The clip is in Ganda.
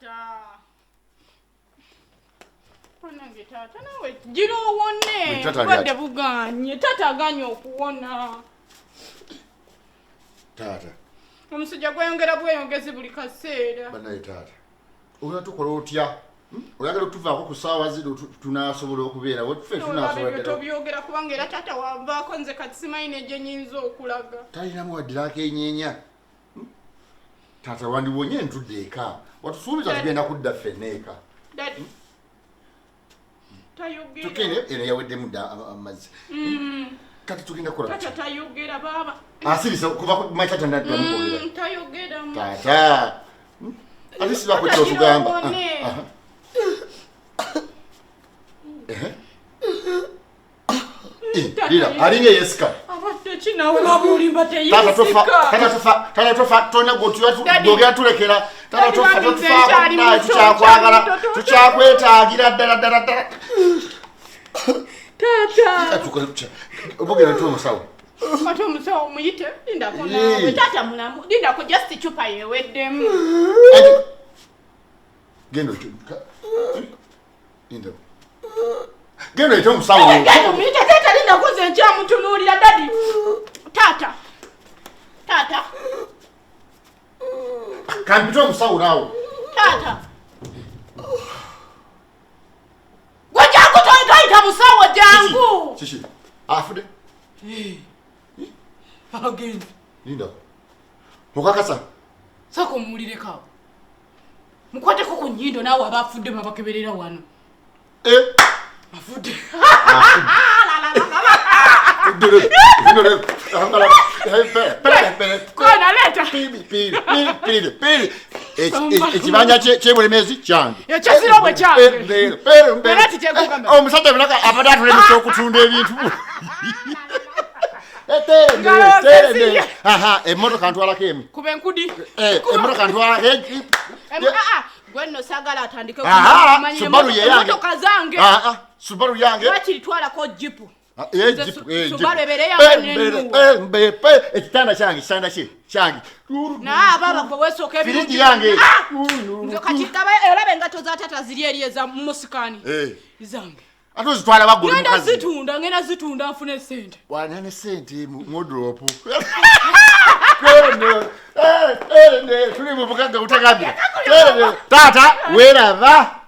Taata. Panange taata nawe gira owone. Badde buganye. Taata aganye okuwona. Taata. Omusajja gweyongera bweyongezi buli kaseera. Banaye taata. Oya tukola otya? Oyagala otuvaako ku ssaawa zino tunaasobola okubeera weffe tunaasobola tobyogera kubanga era taata wavaako nze kati simanyi negye nyinza okulaga. Talinamu waddiraako enyeenya. Taata wandibonye ntudde eka. Watusuubiza tugenda kudda ffenna eka. Daddy. Tayogera. Tukene eno yaweddemu amazzi. Kati tugenda kola. Taata tayogera baba. Asirisa kuva ku matata ndaddamukolera. Tayogera. Taata. Ate sibako kyotugamba. Lira, alinga yesika. Abadde kinawe babulimba teyesika. Tata tofa tonya gogera tulekera. Tata tofa tukyakwagala. Tukyakwetaagira ddala. Taata. Obogera tu omusawo. Kati omusawo muyite linda kona. Taata mulamu. Linda ko just chupa yeweddemu. Gendo. Linda. Gendo ito omusawo. Gendo muyite taata linda koze nkyamutunuulira daddy. Taata. Kampito omusawo naawo. Taata. Gwajangu toyita musawo jangu. Chichi. Afude. Agenda. Linda. Okakasa. Sako muulireko. Mukwateko ku nnyindo naawe abafudde babakeberera wano. Afudde. Kona leta. Piri. Ekibanja ky'ebulemezi kyange. Ekyesiro bwe kyange. Omusajja binaka abadde atulema ekyokutunda ebintu. Emmotoka ntwalako emu. Kuba enkudi. Emmotoka ntwalako. Gwe nno saagala atandike kumanya emmotoka zange. Subaru yange. Wakitwalako jipu. Subaru ebeereyo ekitanda kyange. Baba gwe weesooka ebirungi yange. Nze kati kaba olabe engato za taata ziri eri eza musikani. Zange. Ate ozitwala waggulu mukazi. Ngenda zitunda nfune ssente. Wanane ssente mu drop. Tuli mu bugagga butagambira. Taata weeraba.